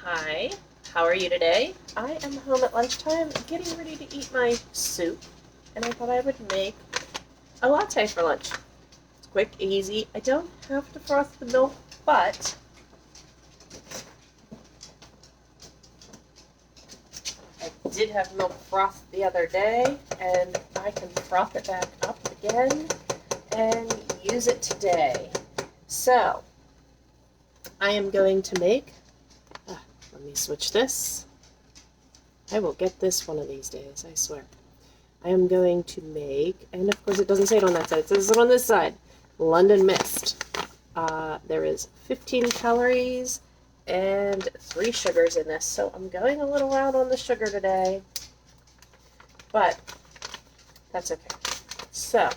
Hi, how are you today? I am home at lunchtime getting ready to eat my soup, and I thought I would make a latte for lunch. It's quick, easy. I don't have to froth the milk, but I did have milk froth the other day, and I can froth it back up again and use it today. So, I am going to make, let me switch this. I will get this one of these days, I swear. I am going to make, and of course it doesn't say it on that side, it says it on this side, London Mist. There is 15 calories and 3 sugars in this, so I'm going a little out on the sugar today, but that's okay. So,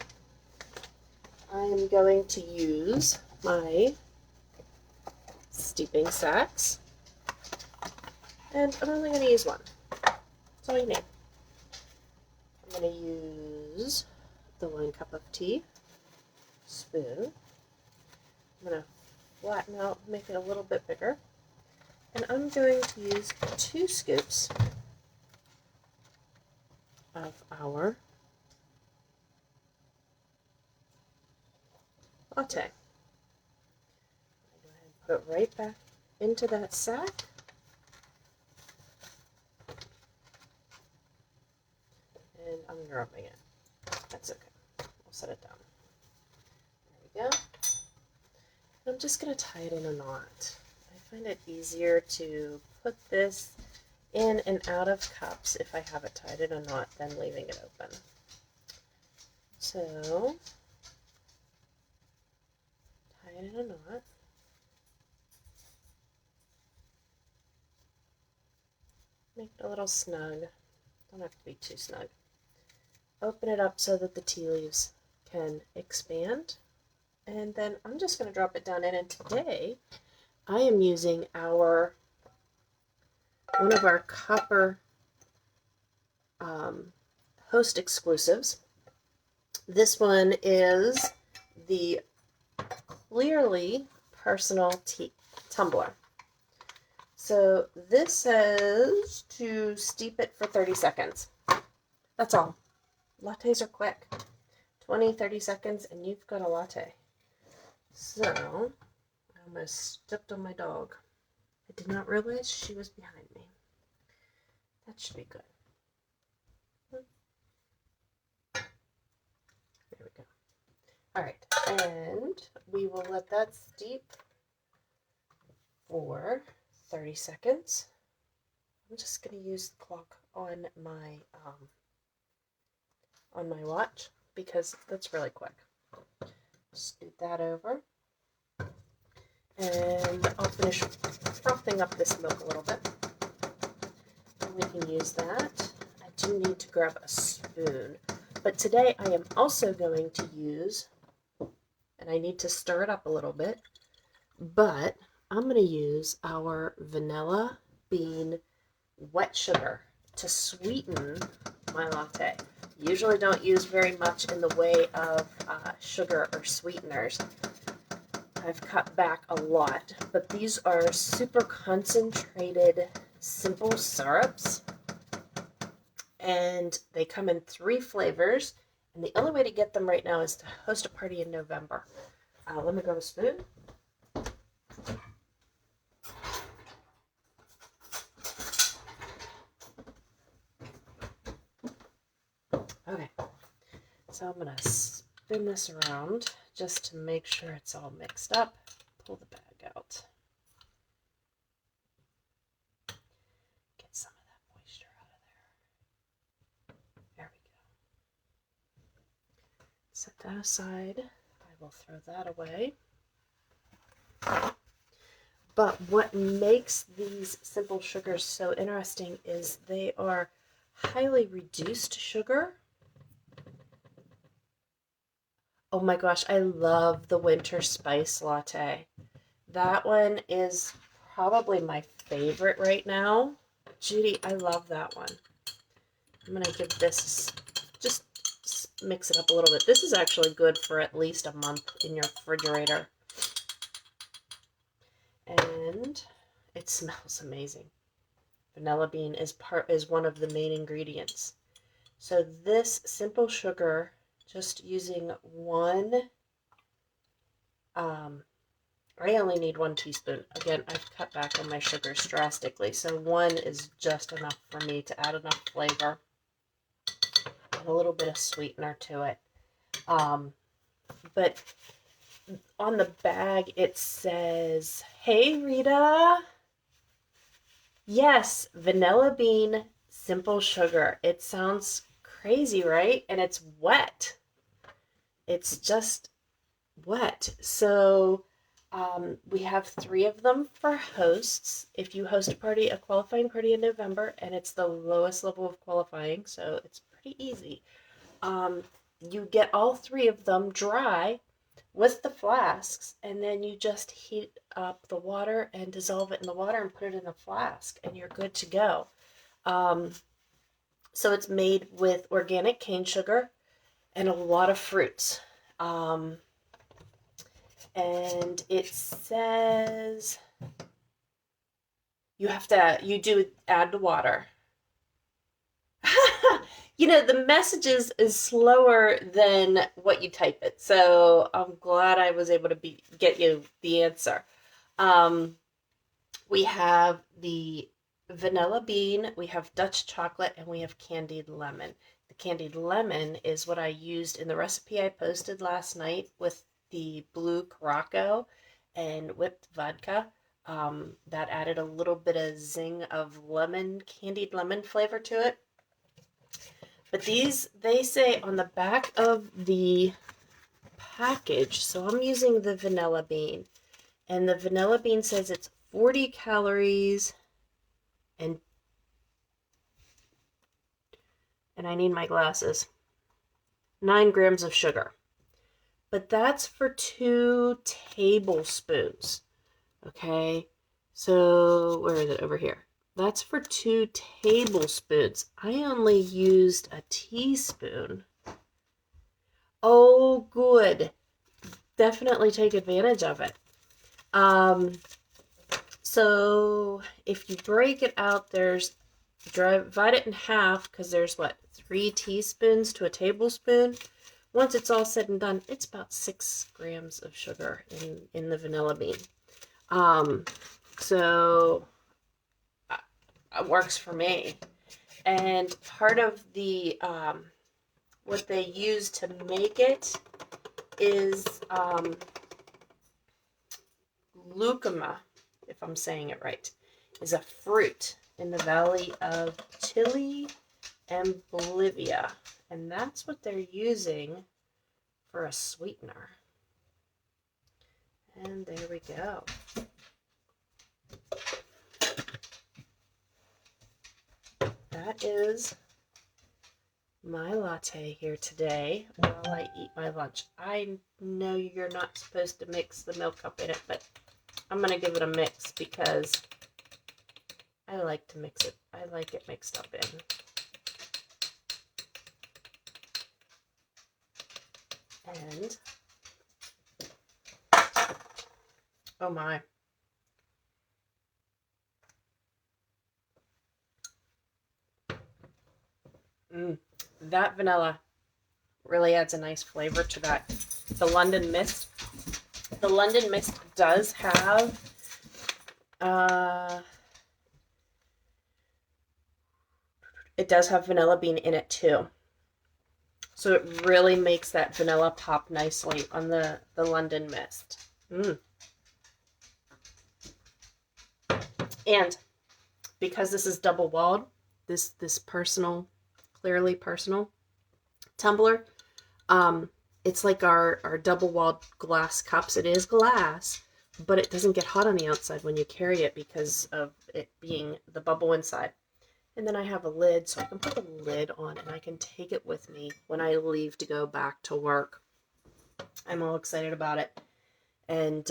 I am going to use my steeping sacks, and I'm only going to use one. That's all you need. I'm going to use the 1 cup of tea spoon. I'm going to flatten out, make it a little bit bigger. And I'm going to use 2 scoops of our latte. Go ahead and put it right back into that sack. And I'm rubbing it. That's okay. We'll set it down. There we go. I'm just going to tie it in a knot. I find it easier to put this in and out of cups if I have it tied in a knot than leaving it open. So, tie it in a knot. Make it a little snug. Don't have to be too snug. Open it up so that the tea leaves can expand. And then I'm just going to drop it down in. And today, I am using one of our copper host exclusives. This one is the Clearly Personal Tea Tumbler. So this says to steep it for 30 seconds. That's all. Lattes are quick. 20, 30 seconds and you've got a latte. So, I almost stepped on my dog. I did not realize she was behind me. That should be good. There we go. Alright, and we will let that steep for 30 seconds. I'm just going to use the clock on my watch because that's really quick. Scoot that over. And I'll finish frothing up this milk a little bit. And we can use that. I do need to grab a spoon. But today I am also going to use, and I need to stir it up a little bit, but I'm going to use our vanilla bean wet sugar to sweeten my latte. Usually don't use very much in the way of sugar or sweeteners. I've cut back a lot, but these are super concentrated, simple syrups, and they come in 3 flavors, and the only way to get them right now is to host a party in November. Let me grab a spoon. Okay, so I'm going to spin this around just to make sure it's all mixed up. Pull the bag out. Get some of that moisture out of there. There we go. Set that aside. I will throw that away. But what makes these simple sugars so interesting is they are highly reduced sugar. Oh my gosh, I love the winter spice latte. That one is probably my favorite right now. Judy, I love that one. I'm going to give this, just mix it up a little bit. This is actually good for at least a month in your refrigerator. And it smells amazing. Vanilla bean is one of the main ingredients. So this simple sugar, just using one, I only need 1 teaspoon. Again, I've cut back on my sugars drastically, so 1 is just enough for me to add enough flavor and a little bit of sweetener to it. But on the bag it says, "Hey Rita, yes, vanilla bean, simple sugar." It sounds crazy, right? And it's wet. It's just wet. So we have 3 of them for hosts. If you host a qualifying party in November, and it's the lowest level of qualifying, so it's pretty easy. You get all 3 of them dry with the flasks, and then you just heat up the water and dissolve it in the water and put it in a flask, and you're good to go. So it's made with organic cane sugar and a lot of fruits. And it says you do add the water. The messages is slower than what you type it. So I'm glad I was able to get you the answer. We have the vanilla bean, we have Dutch chocolate, and we have candied lemon. The candied lemon is what I used in the recipe I posted last night with the blue Caraco and whipped vodka. That added a little bit of zing of candied lemon flavor to it. But they say on the back of the package, so I'm using the vanilla bean, and the vanilla bean says it's 40 calories and I need my glasses, 9 grams of sugar. But that's for 2 tablespoons. Okay, so where is it? Over here. That's for 2 tablespoons. I only used a teaspoon. Oh, good. Definitely take advantage of it. So if you break it out, divide it in half, because there's 3 teaspoons to a tablespoon. Once it's all said and done, it's about 6 grams of sugar in the vanilla bean. So it works for me. And part of the what they use to make it is Lucuma, if I'm saying it right, is a fruit in the valley of Chile and Bolivia. And that's what they're using for a sweetener. And there we go. That is my latte here today while I eat my lunch. I know you're not supposed to mix the milk up in it, but I'm going to give it a mix because I like to mix it. I like it mixed up in. And, oh my. That vanilla really adds a nice flavor to that. The London Mist does have it does have vanilla bean in it too. So it really makes that vanilla pop nicely on the London Mist. And because this is double walled, this clearly personal tumbler, it's like our double walled glass cups. It is glass, but it doesn't get hot on the outside when you carry it because of it being the bubble inside. And then I have a lid, so I can put the lid on and I can take it with me when I leave to go back to work. I'm all excited about it. And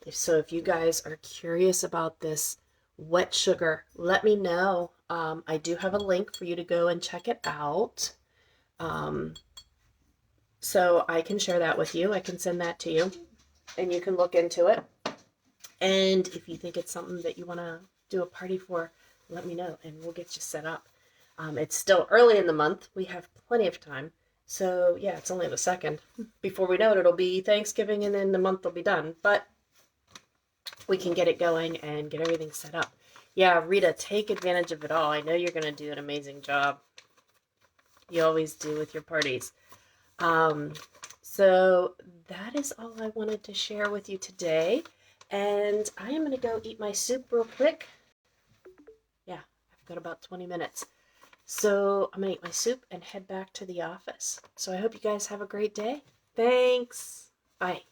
if you guys are curious about this wet sugar, let me know. I do have a link for you to go and check it out. So I can share that with you. I can send that to you and you can look into it. And if you think it's something that you want to do a party for, let me know and we'll get you set up. It's still early in the month. We have plenty of time. So yeah, it's only the 2nd. Before we know it, it'll be Thanksgiving and then the month will be done. But we can get it going and get everything set up. Yeah, Rita, take advantage of it all. I know you're going to do an amazing job. You always do with your parties. So that is all I wanted to share with you today. And I am going to go eat my soup real quick. Yeah, I've got about 20 minutes. So I'm going to eat my soup and head back to the office. So I hope you guys have a great day. Thanks. Bye.